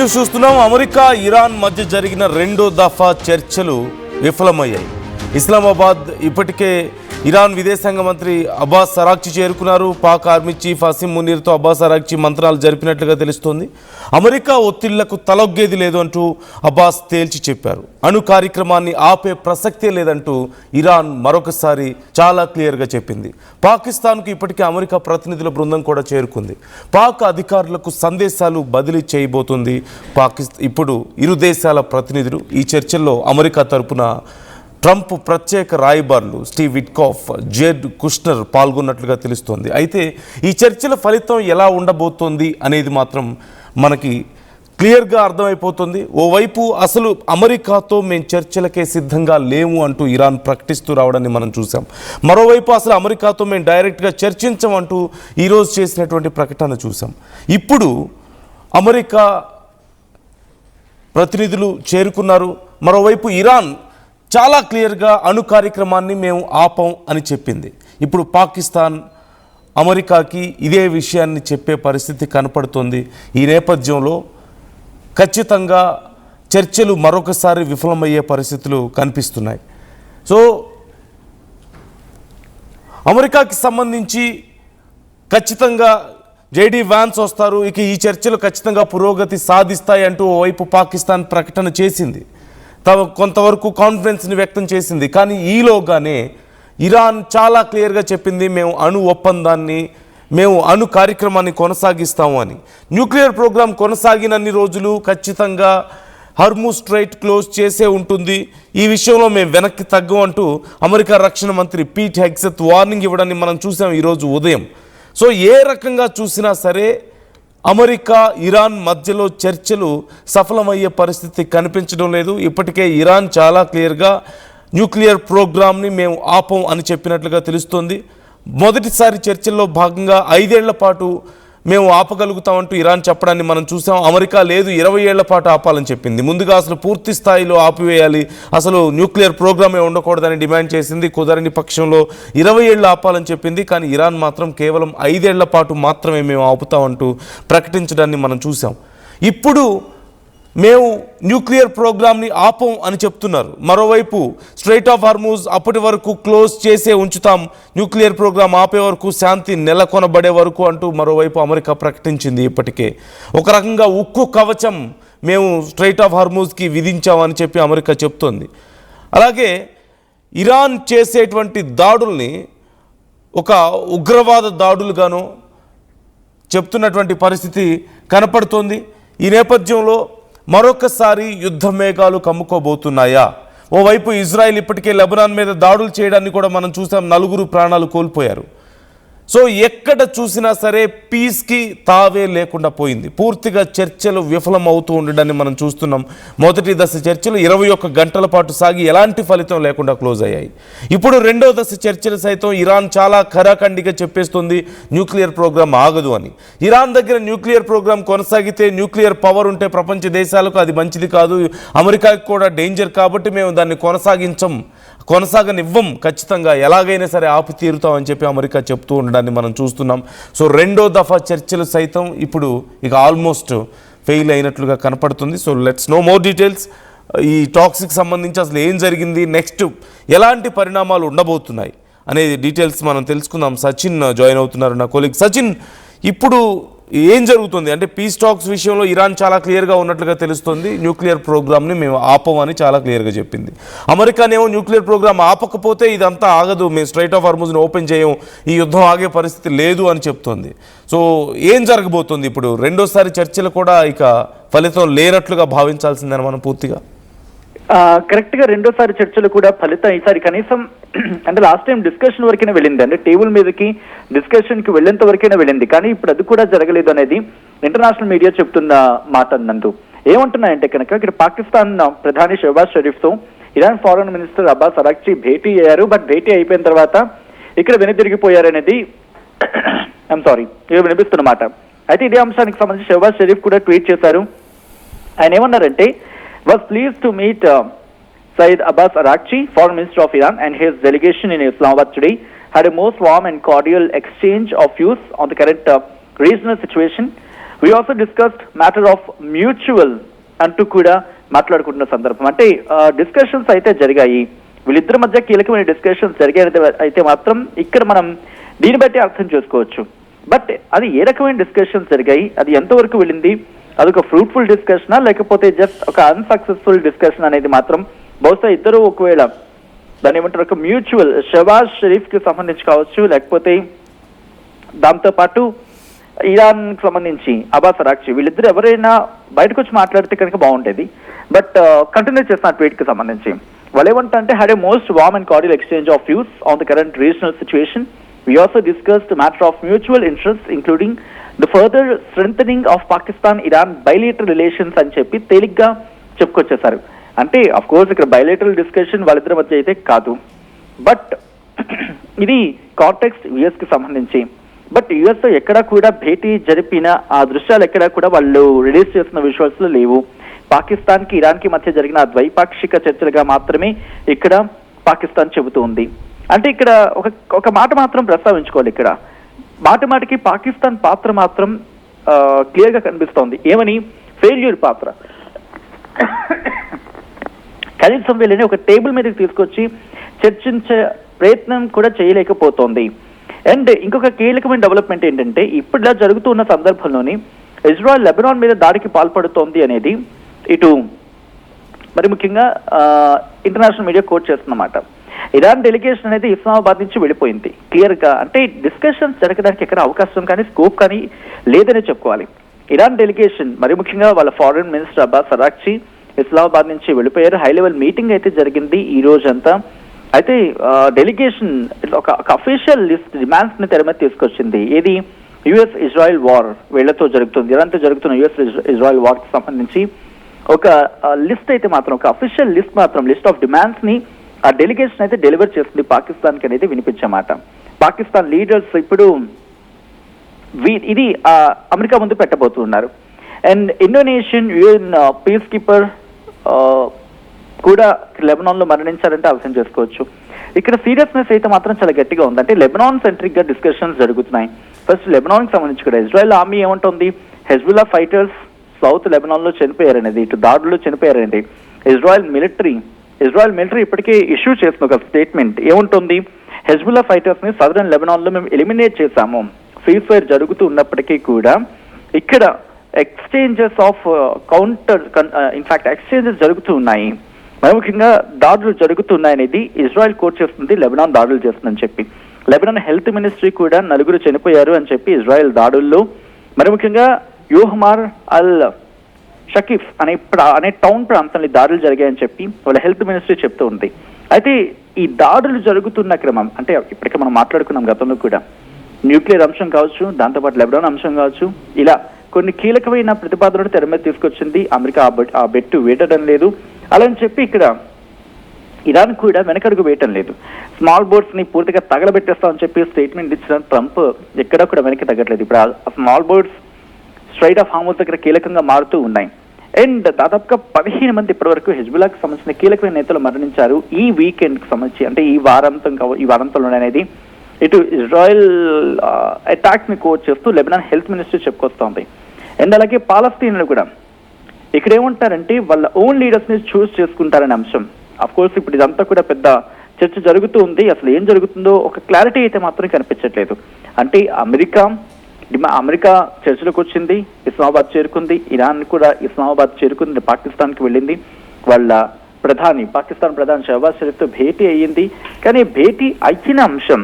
News చూస్తున్నాం. America Iran మధ్య జరిగిన రెండో దఫా చర్చలు విఫలమయ్యాయి. ఇస్లామాబాద్ ఇప్పటికే ఇరాన్ విదేశాంగ మంత్రి అబ్బాస్ అరాక్చి చేరుకున్నారు. పాక్ ఆర్మీ చీఫ్ అసిం మునీర్తో అబ్బాస్ అరాక్చి మంత్రాలు జరిపినట్లుగా తెలుస్తోంది. అమెరికా ఒత్తిళ్లకు తలొగ్గేది లేదు అంటూ అబ్బాస్ తేల్చి చెప్పారు. అణు కార్యక్రమాన్ని ఆపే ప్రసక్తే లేదంటూ ఇరాన్ మరొకసారి చాలా క్లియర్గా చెప్పింది. పాకిస్తాన్కు ఇప్పటికే అమెరికా ప్రతినిధుల బృందం కూడా చేరుకుంది. పాక్ అధికారులకు సందేశాలు బదిలీ చేయబోతుంది ఇప్పుడు ఇరు దేశాల ప్రతినిధులు. ఈ చర్చల్లో అమెరికా తరపున ట్రంప్ ప్రత్యేక రాయబారులు స్టీవ్ విట్కాఫ్, జెడ్ కుష్నర్ పాల్గొన్నట్లుగా తెలుస్తోంది. అయితే ఈ చర్చల ఫలితం ఎలా ఉండబోతోంది అనేది మాత్రం మనకి క్లియర్గా అర్థమైపోతుంది. ఓవైపు అసలు అమెరికాతో మేము చర్చలకే సిద్ధంగా లేము అంటూ ఇరాన్ ప్రకటిస్తూ రావడాన్ని మనం చూసాం. మరోవైపు అసలు అమెరికాతో మేము డైరెక్ట్గా చర్చించమంటూ ఈరోజు చేసినటువంటి ప్రకటన చూసాం. ఇప్పుడు అమెరికా ప్రతినిధులు చేరుకున్నారు. మరోవైపు ఇరాన్ చాలా క్లియర్గా అణు కార్యక్రమాన్ని మేము ఆపం అని చెప్పింది. ఇప్పుడు పాకిస్తాన్ అమెరికాకి ఇదే విషయాన్ని చెప్పే పరిస్థితి కనపడుతుంది. ఈ నేపథ్యంలో ఖచ్చితంగా చర్చలు మరొకసారి విఫలమయ్యే పరిస్థితులు కనిపిస్తున్నాయి. సో అమెరికాకి సంబంధించి ఖచ్చితంగా జేడీ వ్యాన్స్ వస్తారు, ఇక ఈ చర్చలు ఖచ్చితంగా పురోగతి సాధిస్తాయి అంటూ ఓవైపు పాకిస్తాన్ ప్రకటన చేసింది, కొంతవరకు కాన్ఫిడెన్స్ని వ్యక్తం చేసింది. కానీ ఈలోగానే ఇరాన్ చాలా క్లియర్గా చెప్పింది, మేము అణు కార్యక్రమాన్ని కొనసాగిస్తాము అని. న్యూక్లియర్ ప్రోగ్రాం కొనసాగినన్ని రోజులు ఖచ్చితంగా హర్ముజ్ స్ట్రైట్ క్లోజ్ చేసే ఉంటుంది, ఈ విషయంలో మేము వెనక్కి తగ్గం అంటూ అమెరికా రక్షణ మంత్రి పీట్ హెగ్సెత్ వార్నింగ్ ఇవ్వడాన్ని మనం చూసాం ఈరోజు ఉదయం. సో ఏ రకంగా చూసినా సరే అమెరికా ఇరాన్ మధ్యలో చర్చలు సఫలమయ్యే పరిస్థితి కనిపించడం లేదు. ఇప్పటికే ఇరాన్ చాలా క్లియర్గా న్యూక్లియర్ ప్రోగ్రామ్ని మేము ఆపం అని చెప్పినట్లుగా తెలుస్తోంది. మొదటిసారి చర్చల్లో భాగంగా 5 ఏళ్ల పాటు మేము ఆపగలుగుతామంటూ ఇరాన్ చెప్పడాన్ని మనం చూసాం. అమెరికా లేదు, 20 ఏళ్ల పాటు ఆపాలని చెప్పింది. ముందుగా అసలు పూర్తి స్థాయిలో ఆపివేయాలి, అసలు న్యూక్లియర్ ప్రోగ్రామే ఉండకూడదని డిమాండ్ చేసింది. కుదరని పక్షంలో 20 ఏళ్ళు ఆపాలని చెప్పింది. కానీ ఇరాన్ మాత్రం కేవలం 5 ఏళ్ల పాటు మాత్రమే మేము ఆపుతామంటూ ప్రకటించడాన్ని మనం చూసాం. ఇప్పుడు మేము న్యూక్లియర్ ప్రోగ్రామ్ని ఆపం అని చెప్తున్నారు. మరోవైపు స్ట్రైట్ ఆఫ్ హార్ముజ్ అప్పటి వరకు క్లోజ్ చేసే ఉంచుతాం, న్యూక్లియర్ ప్రోగ్రామ్ ఆపే వరకు, శాంతి నెలకొనబడే వరకు అంటూ మరోవైపు అమెరికా ప్రకటించింది. ఇప్పటికే ఒక రకంగా ఉక్కు కవచం మేము స్ట్రైట్ ఆఫ్ హార్ముజ్కి విధించామని చెప్పి అమెరికా చెప్తోంది. అలాగే ఇరాన్ చేసేటువంటి దాడుల్ని ఒక ఉగ్రవాద దాడులుగాను చెప్తున్నటువంటి పరిస్థితి కనపడుతోంది. ఈ నేపథ్యంలో మరొకసారి యుద్ధ మేఘాలు కమ్ముకోబోతున్నాయా? ఓవైపు ఇజ్రాయెల్ ఇప్పటికే లెబనాన్ మీద దాడులు చేయడాన్ని కూడా మనం చూసాం, 4 ప్రాణాలు కోల్పోయారు. సో ఎక్కడ చూసినా సరే పీస్కి తావే లేకుండా పోయింది. పూర్తిగా చర్చలు విఫలం అవుతూ ఉండడాన్ని మనం చూస్తున్నాం. మొదటి దశ చర్చలు 21 గంటల పాటు సాగి ఎలాంటి ఫలితం లేకుండా క్లోజ్ అయ్యాయి. ఇప్పుడు రెండో దశ చర్చలు సైతం ఇరాన్ చాలా ఖరాఖండిగా చెప్పేస్తుంది, న్యూక్లియర్ ప్రోగ్రాం ఆగదు అని. ఇరాన్ దగ్గర న్యూక్లియర్ ప్రోగ్రాం కొనసాగితే, న్యూక్లియర్ పవర్ ఉంటే ప్రపంచ దేశాలకు అది మంచిది కాదు, అమెరికాకి కూడా డేంజర్, కాబట్టి మేము దాన్ని కొనసాగనివ్వం, ఖచ్చితంగా ఎలాగైనా సరే ఆపి తీరుతామని చెప్పి అమెరికా చెప్తూ ఉండడాన్ని మనం చూస్తున్నాం. సో రెండో దఫా చర్చలు సైతం ఇప్పుడు ఇక ఆల్మోస్ట్ ఫెయిల్ అయినట్లుగా కనపడుతుంది. So let's know more details. ఈ టాక్స్కి సంబంధించి అసలు ఏం జరిగింది, నెక్స్ట్ ఎలాంటి పరిణామాలు ఉండబోతున్నాయి అనేది డీటెయిల్స్ మనం తెలుసుకుందాం. సచిన్ జాయిన్ అవుతున్నారు, నా కొలీగ్. సచిన్, ఇప్పుడు ఏం జరుగుతుంది అంటే పీస్ టాక్స్ విషయంలో ఇరాన్ చాలా క్లియర్గా ఉన్నట్లుగా తెలుస్తుంది, న్యూక్లియర్ ప్రోగ్రామ్ని మేము ఆపమని చాలా క్లియర్గా చెప్పింది. అమెరికానేమో న్యూక్లియర్ ప్రోగ్రామ్ ఆపకపోతే ఇదంతా ఆగదు, మేము స్ట్రైట్ ఆఫ్ హార్ముజ్ని ఓపెన్ చేయం, ఈ యుద్ధం ఆగే పరిస్థితి లేదు అని చెప్తోంది. సో ఏం జరగబోతుంది ఇప్పుడు? రెండోసారి చర్చలు కూడా ఇక ఫలితం లేనట్లుగా భావించాల్సిందని మనం పూర్తిగా కరెక్ట్ గా రెండోసారి చర్చలు కూడా ఫలితం ఈసారి కనీసం అంటే లాస్ట్ టైం డిస్కషన్ వరకైనా వెళ్ళింది, అంటే టేబుల్ మీదకి డిస్కషన్ కి వెళ్ళేంత వరకైనా వెళ్ళింది. కానీ ఇప్పుడు అది కూడా జరగలేదు అనేది ఇంటర్నేషనల్ మీడియా చెప్తున్న మాట నందు. ఏమంటున్నాయంటే కనుక ఇక్కడ పాకిస్తాన్ ప్రధాని షెహబాజ్ షరీఫ్ తో ఇరాన్ ఫారెన్ మినిస్టర్ అబ్బాస్ అరాక్చి భేటీ అయ్యారు. బట్ భేటీ అయిపోయిన తర్వాత ఇక్కడ వెనుదిరిగిపోయారనేది వినిపిస్తున్నమాట. అయితే ఇదే అంశానికి సంబంధించి షెహబాజ్ షరీఫ్ కూడా ట్వీట్ చేశారు. ఆయన ఏమన్నారంటే, was pleased to meet Syed Abbas Araghchi, Foreign Minister of Iran, and his delegation in Islamabad today had a most warm and cordial exchange of views on the current regional situation. We also discussed matter of mutual అంటూ కూడా మాట్లాడుకుంటున్న సందర్భం. అంటే discussions అయితే జరిగాయి, వీళ్ళిద్దరి మధ్య కీలకమైన డిస్కషన్స్ జరిగాయి అయితే మాత్రం ఇక్కడ మనం దీన్ని బట్టి అర్థం చేసుకోవచ్చు. బట్ అది ఏ రకమైన డిస్కషన్స్ జరిగాయి, అది ఎంతవరకు వెళ్ళింది, అదొక ఫ్రూట్ఫుల్ డిస్కషనా లేకపోతే జస్ట్ ఒక అన్సక్సెస్ఫుల్ డిస్కషన్ అనేది మాత్రం బహుశా ఇద్దరు ఒకవేళ దాన్ని ఏమంటారు ఒక మ్యూచువల్ షహబాజ్ షరీఫ్ కి సంబంధించి కావచ్చు, లేకపోతే దాంతో పాటు ఇరాన్ కి సంబంధించి అబ్బాస్ అరాక్చి, వీళ్ళిద్దరు ఎవరైనా బయటకు వచ్చి మాట్లాడితే కనుక బాగుండేది. బట్ కంటిన్యూ చేసిన ట్వీట్ కి సంబంధించి వాళ్ళు ఏమంటారంటే had a most warm and cordial exchange of views on the current regional situation. We also discussed the matter of mutual interests, including the further strengthening of Pakistan-Iran bilateral relations అని చెప్పి తేలిగ్గా చెప్పుకొచ్చేసారు. అంటే of course ఇక్కడ bilateral discussion వాళ్ళిద్దరి మధ్య అయితే కాదు, but ఇది కాంటెక్స్ట్ యుఎస్ కి సంబంధించి. బట్ యుఎస్ తో ఎక్కడా కూడా భేటీ జరిపిన ఆ దృశ్యాలు ఎక్కడా కూడా వాళ్ళు రిలీజ్ చేస్తున్న విజువల్స్ లో లేవు. పాకిస్తాన్ కి ఇరాన్ కి మధ్య జరిగిన ద్వైపాక్షిక చర్చలుగా మాత్రమే ఇక్కడ పాకిస్తాన్ చెబుతూ ఉంది. అంటే ఇక్కడ ఒక మాట మాత్రం ప్రస్తావించుకోవాలి, ఇక్కడ మాటికి పాకిస్తాన్ పాత్ర మాత్రం క్లియర్ గా కనిపిస్తోంది. ఏమని? ఫెయిల్యూర్ పాత్ర. కనీసం వీళ్ళని ఒక టేబుల్ మీదకి తీసుకొచ్చి చర్చించే ప్రయత్నం కూడా చేయలేకపోతోంది. అండ్ ఇంకొక కీలకమైన డెవలప్మెంట్ ఏంటంటే ఇప్పుడులా జరుగుతున్న సందర్భంలోని ఇజ్రాయెల్ లెబనాన్ మీద దాడికి పాల్పడుతోంది అనేది ఇటు మరి ముఖ్యంగా ఇంటర్నేషనల్ మీడియా కోట్ చేస్తున్నమాట. ఇరాన్ డెలిగేషన్ అనేది ఇస్లామాబాద్ నుంచి వెళ్ళిపోయింది క్లియర్ గా. అంటే డిస్కషన్స్ జరగడానికి ఎక్కడ అవకాశం కానీ స్కోప్ కానీ లేదని చెప్పుకోవాలి. ఇరాన్ డెలిగేషన్ మరి ముఖ్యంగా వాళ్ళ ఫారెన్ మినిస్టర్ అబ్బాస్ అరాక్చి ఇస్లామాబాద్ నుంచి వెళ్ళిపోయారు. హై లెవెల్ మీటింగ్ అయితే జరిగింది ఈ రోజంతా. అయితే డెలిగేషన్ ఒక అఫీషియల్ లిస్ట్ డిమాండ్స్ ని తెర మీద తీసుకొచ్చింది. ఏది? యుఎస్ ఇజ్రాయెల్ వార్ వీళ్లతో జరుగుతుంది, ఇరాన్తో జరుగుతున్న యుఎస్ ఇజ్రాయెల్ వార్ కి సంబంధించి ఒక లిస్ట్ అయితే మాత్రం, ఒక అఫీషియల్ లిస్ట్ మాత్రం, లిస్ట్ ఆఫ్ డిమాండ్స్ ని ఆ డెలిగేషన్ అయితే డెలివర్ చేస్తుంది పాకిస్తాన్ కి అనేది వినిపించమాట. పాకిస్తాన్ లీడర్స్ ఇప్పుడు ఇది అమెరికా ముందు పెట్టబోతున్నారు. And Indonesian UN peacekeeper కూడా లెబనాన్ లో మరణించారంటే అర్థం చేసుకోవచ్చు. ఇక్కడ సీరియస్నెస్ అయితే మాత్రం చాలా గట్టిగా ఉంది. అంటే లెబనాన్ సెంట్రిక్ గా డిస్కషన్స్ జరుగుతున్నాయి. ఫస్ట్ లెబనాన్ కి సంబంధించి కూడా ఇజ్రాయెల్ ఆర్మీ ఏమంటుంది, హెజ్బుల్లా ఫైటర్స్ సౌత్ లెబనాన్ లో చనిపోయారనేది, ఇటు దాడుల్లో చనిపోయారనేది. ఇజ్రాయెల్ మిలిటరీ ఇప్పటికే ఇష్యూ చేసిన ఒక స్టేట్మెంట్ ఏముంటుంది, హెజ్బుల్లా ఫైటర్స్ ని సదరన్ లెబనాన్ లో మేము ఎలిమినేట్ చేశాము. సీజ్ ఫైర్ జరుగుతూ ఉన్నప్పటికీ కూడా ఇక్కడ ఎక్స్చేంజెస్ ఆఫ్ ఎక్స్చేంజెస్ జరుగుతూ ఉన్నాయి, మరి ముఖ్యంగా దాడులు జరుగుతున్నాయనేది ఇజ్రాయెల్ కోట్ చేస్తుంది, లెబనాన్ దాడులు చేస్తుందని చెప్పి. లెబనాన్ హెల్త్ మినిస్ట్రీ కూడా 4 చనిపోయారు అని చెప్పి ఇజ్రాయెల్ దాడుల్లో, మరి ముఖ్యంగా యూహమార్ అల్ షకీఫ్ అనే టౌన్ ప్రాంతంలో దాడులు జరిగాయని చెప్పి వాళ్ళ హెల్త్ మినిస్ట్రీ చెప్తూ ఉంది. అయితే ఈ దాడులు జరుగుతున్న క్రమం అంటే ఇప్పటికే మనం మాట్లాడుకున్నాం గతంలో కూడా, న్యూక్లియర్ అంశం కావచ్చు, దాంతోపాటు లెబనాన్ అంశం కావచ్చు, ఇలా కొన్ని కీలకమైన ప్రతిపాదనలు తెర మీద తీసుకొచ్చింది అమెరికా. ఆ బెట్టు వేయడం లేదు అలా అని చెప్పి ఇక్కడ ఇరాన్ కూడా వెనకడుగు వేయటం లేదు. స్మాల్ బోర్డ్స్ ని పూర్తిగా తగలబెట్టేస్తామని చెప్పి స్టేట్మెంట్ ఇచ్చిన ట్రంప్ ఎక్కడా కూడా వెనక్కి తగ్గట్లేదు. ఇప్పుడు ఆ small boards straight of Hormuz దగ్గర కీలకంగా మారుతూ ఉన్నాయి. అండ్ దాదాపుగా 15 మంది ఇప్పటి వరకు హెజ్బుల్లాకి సంబంధించిన కీలకమైన నేతలు మరణించారు ఈ వీకెండ్ కి సంబంధించి, అంటే ఈ వారంతంలో అనేది. ఇటు ఇజ్రాయెల్ అటాక్స్ ని కోట్ చేస్తూ లెబనాన్ హెల్త్ మినిస్ట్రీ చెప్పుకొస్తోంది. అండ్ అలాగే పాలస్తీన్లు కూడా ఇక్కడ ఏమంటారంటే వాళ్ళ ఓన్ లీడర్స్ ని చూస్ చేసుకుంటారనే అంశం. అఫ్ కోర్స్ ఇప్పుడు ఇదంతా కూడా పెద్ద చర్చ జరుగుతూ ఉంది. అసలు ఏం జరుగుతుందో ఒక క్లారిటీ అయితే మాత్రం కనిపించట్లేదు. అంటే అమెరికా చర్చలకు వచ్చింది, ఇస్లామాబాద్ చేరుకుంది, ఇరాన్ కూడా ఇస్లామాబాద్ చేరుకుంది, పాకిస్తాన్ కి వెళ్ళింది, వాళ్ళ పాకిస్తాన్ ప్రధాని షహబాజ్ షరీఫ్ తో భేటీ అయ్యింది. కానీ భేటీ అయిన అంశం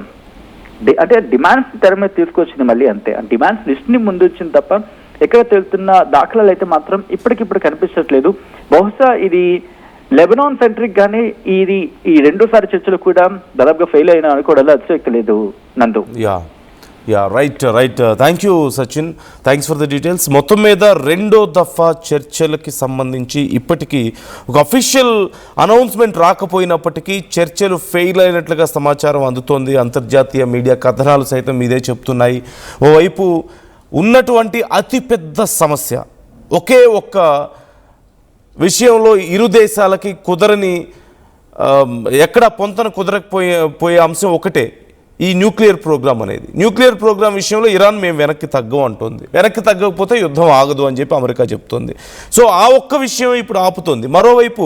అంటే డిమాండ్స్ తెర మీద తీసుకొచ్చింది మళ్ళీ అంతే. ఆ డిమాండ్స్ లిస్ట్ ని ముందు వచ్చింది తప్ప ఎక్కడ తెలుస్తున్న దాఖలాలు అయితే మాత్రం ఇప్పటికిప్పుడు కనిపించట్లేదు. బహుశా ఇది లెబనాన్ సెంట్రిక్ గానే ఈ 2సారి చర్చలు కూడా దాదాపుగా ఫెయిల్ అయినా అనుకోవడంలో అతిశక్తి లేదు నందు. Right thank you Sachin, thanks for the details. మొత్తం మీద 2వ దఫా చర్చలకి సంబంధించి ఇప్పటికీ ఒక అఫీషియల్ అనౌన్స్మెంట్ రాకపోయినప్పటికీ చర్చలు ఫెయిల్ అయినట్లుగా సమాచారం అందుతోంది. అంతర్జాతీయ మీడియా కథనాలు సైతం ఇదే చెప్తున్నాయి. ఓవైపు ఉన్నటువంటి అతిపెద్ద సమస్య ఒకే ఒక్క విషయంలో ఇరు దేశాలకి కుదరని ఎక్కడ పొంతన కుదరకపోయే అంశం ఒకటే, ఈ న్యూక్లియర్ ప్రోగ్రామ్ అనేది. న్యూక్లియర్ ప్రోగ్రామ్ విషయంలో ఇరాన్ మేము వెనక్కి తగ్గం అంటుంది. వెనక్కి తగ్గకపోతే యుద్ధం ఆగదు అని చెప్పి అమెరికా చెప్తుంది. సో ఆ ఒక్క విషయం ఇప్పుడు ఆపుతుంది. మరోవైపు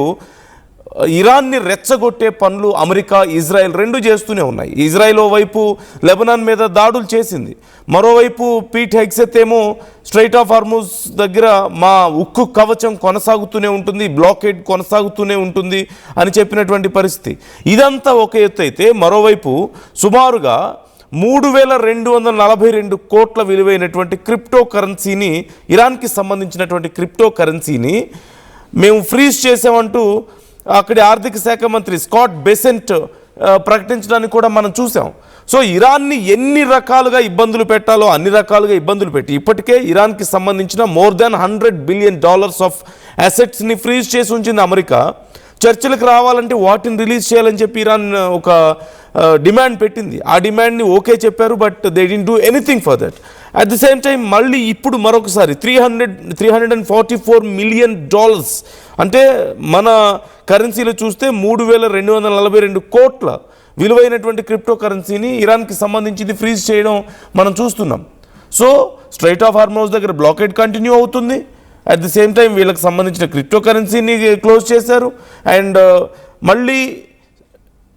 ఇరాన్ని రెచ్చగొట్టే పనులు అమెరికా, ఇజ్రాయెల్ రెండు చేస్తూనే ఉన్నాయి. ఇజ్రాయెల్ ఓవైపు లెబనాన్ మీద దాడులు చేసింది, మరోవైపు పీట్ హెగ్సెత్ ఏమో స్ట్రైట్ ఆఫ్ హార్మూజ్ దగ్గర మా ఉక్కు కవచం కొనసాగుతూనే ఉంటుంది, బ్లాకేడ్ కొనసాగుతూనే ఉంటుంది అని చెప్పినటువంటి పరిస్థితి. ఇదంతా ఒక ఎత్తు అయితే, మరోవైపు సుమారుగా 3242 కోట్ల విలువైనటువంటి క్రిప్టో కరెన్సీని, ఇరాన్కి సంబంధించినటువంటి క్రిప్టో కరెన్సీని మేము ఫ్రీజ్ చేసామంటూ అక్కడి ఆర్థిక శాఖ మంత్రి స్కాట్ బెసెంట్ ప్రకటించడానికి కూడా మనం చూసాం. సో ఇరాన్ని ఎన్ని రకాలుగా ఇబ్బందులు పెట్టాలో అన్ని రకాలుగా ఇబ్బందులు పెట్టి ఇప్పటికే ఇరాన్కి సంబంధించిన మోర్ దాన్ $100 బిలియన్ ఆఫ్ అసెట్స్ని ఫ్రీజ్ చేసి ఉంచింది అమెరికా. చర్చలకు రావాలంటే వాటిని రిలీజ్ చేయాలని చెప్పి ఇరాన్ ఒక డిమాండ్ పెట్టింది. ఆ డిమాండ్ని ఓకే చెప్పారు, but they didn't do anything for that. At the same time మళ్ళీ ఇప్పుడు మరొకసారి $344 మిలియన్, అంటే మన కరెన్సీలో చూస్తే 3242 కోట్ల విలువైనటువంటి క్రిప్టో కరెన్సీని ఇరాన్కి సంబంధించింది ఫ్రీజ్ చేయడం మనం చూస్తున్నాం. సో స్ట్రైట్ ఆఫ్ హార్మూజ్ దగ్గర బ్లాకేడ్ కంటిన్యూ అవుతుంది. అట్ ది సేమ్ టైం వీళ్ళకి సంబంధించిన క్రిప్టో కరెన్సీని క్లోజ్ చేశారు. అండ్ మళ్ళీ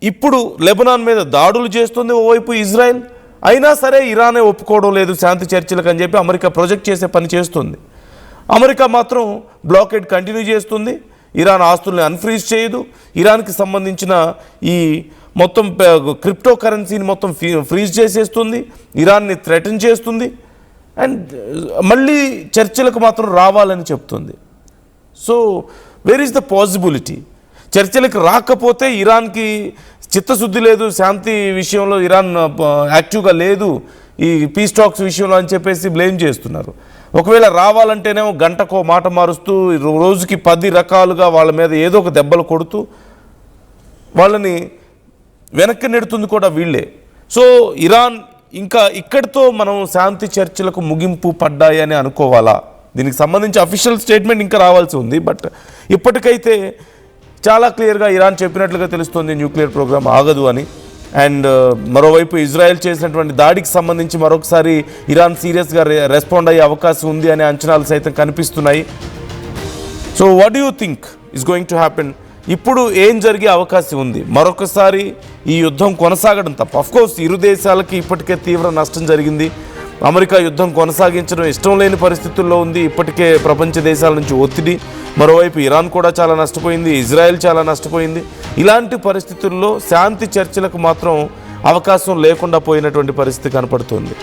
ఇప్పుడు లెబనాన్ మీద దాడులు చేస్తుంది ఓవైపు ఇజ్రాయెల్. అయినా సరే ఇరానే ఒప్పుకోవడం లేదు శాంతి చర్చలకు అని చెప్పి అమెరికా ప్రొజెక్ట్ చేసే పని చేస్తుంది. అమెరికా మాత్రం బ్లాకేడ్ కంటిన్యూ చేస్తుంది, ఇరాన్ ఆస్తుల్ని అన్ఫ్రీజ్ చేయదు, ఇరాన్కి సంబంధించిన ఈ మొత్తం క్రిప్టో కరెన్సీని మొత్తం ఫ్రీజ్ చేసేస్తుంది, ఇరాన్ని థ్రెటన్ చేస్తుంది, అండ్ మళ్ళీ చర్చలకు మాత్రం రావాలని చెప్తుంది. So where is the possibility? చర్చలకు రాకపోతే ఇరాన్కి చిత్తశుద్ధి లేదు, శాంతి విషయంలో ఇరాన్ యాక్టివ్గా లేదు ఈ పీస్ టాక్స్ విషయంలో అని చెప్పేసి బ్లేమ్ చేస్తున్నారు. ఒకవేళ రావాలంటేనేమో గంటకో మాట మారుస్తూ రోజుకి 10 రకాలుగా వాళ్ళ మీద ఏదో ఒక దెబ్బలు కొడుతూ వాళ్ళని వెనక్కి నెడుతుంది కూడా వీళ్ళే. సో ఇరాన్ ఇంకా ఇక్కడితో మనం శాంతి చర్చలకు ముగింపు పడ్డాయని అనుకోవాలా? దీనికి సంబంధించి అఫీషియల్ స్టేట్మెంట్ ఇంకా రావాల్సి ఉంది. బట్ ఇప్పటికైతే చాలా క్లియర్గా ఇరాన్ చెప్పినట్లుగా తెలుస్తుంది న్యూక్లియర్ ప్రోగ్రామ్ ఆగదు అని. అండ్ మరోవైపు ఇజ్రాయెల్ చేసినటువంటి దాడికి సంబంధించి మరొకసారి ఇరాన్ సీరియస్గా రెస్పాండ్ అయ్యే అవకాశం ఉంది అనే అంచనాలు సైతం కనిపిస్తున్నాయి. So what do you think is going to happen? ఇప్పుడు ఏం జరిగే అవకాశం ఉంది? మరొకసారి ఈ యుద్ధం కొనసాగడం తప్ప, అఫ్కోర్స్ ఇరు దేశాలకి ఇప్పటికే తీవ్ర నష్టం జరిగింది. అమెరికా యుద్ధం కొనసాగించడం ఇష్టం లేని పరిస్థితుల్లో ఉంది. ఇప్పటికే ప్రపంచ దేశాల నుంచి ఒత్తిడి. మరోవైపు ఇరాన్ కూడా చాలా నష్టపోయింది, ఇజ్రాయెల్ చాలా నష్టపోయింది. ఇలాంటి పరిస్థితుల్లో శాంతి చర్చలకు మాత్రం అవకాశం లేకుండా పోయినటువంటి పరిస్థితి కనపడుతుంది.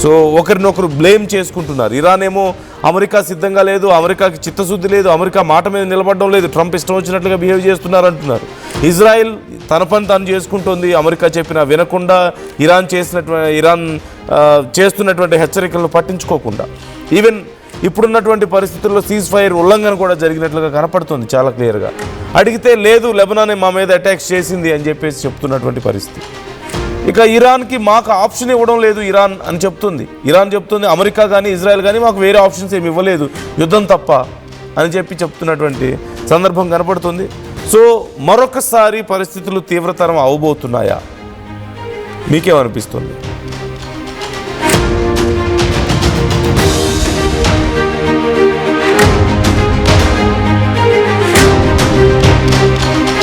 సో ఒకరినొకరు బ్లేమ్ చేసుకుంటున్నారు. ఇరాన్ ఏమో అమెరికా సిద్ధంగా లేదు, అమెరికాకి చిత్తశుద్ధి లేదు, అమెరికా మాట మీద నిలబడడం లేదు, ట్రంప్ ఇష్టం వచ్చినట్లుగా బిహేవ్ చేస్తున్నారు అంటున్నారు. ఇజ్రాయెల్ తన పని తాను చేసుకుంటుంది, అమెరికా చెప్పినా వినకుండా, ఇరాన్ చేస్తున్నటువంటి హెచ్చరికలను పట్టించుకోకుండా. ఈవెన్ ఇప్పుడున్నటువంటి పరిస్థితుల్లో సీజ్ ఫైర్ ఉల్లంఘన కూడా జరిగినట్లుగా కనపడుతుంది చాలా క్లియర్గా. అడిగితే లేదు లెబనానే మా మీద అటాక్స్ చేసింది అని చెప్పేసి చెప్తున్నటువంటి పరిస్థితి. ఇక ఇరాన్కి మాకు ఆప్షన్ ఇవ్వడం లేదు ఇరాన్ అని చెప్తుంది. ఇరాన్ చెప్తుంది అమెరికా కానీ ఇజ్రాయెల్ కానీ మాకు వేరే ఆప్షన్స్ ఏమి ఇవ్వలేదు, యుద్ధం తప్ప అని చెప్పి చెప్తున్నటువంటి సందర్భం కనపడుతుంది. సో మరొకసారి పరిస్థితులు తీవ్రతరం అవబోతున్నాయా? మీకేమనిపిస్తుంది?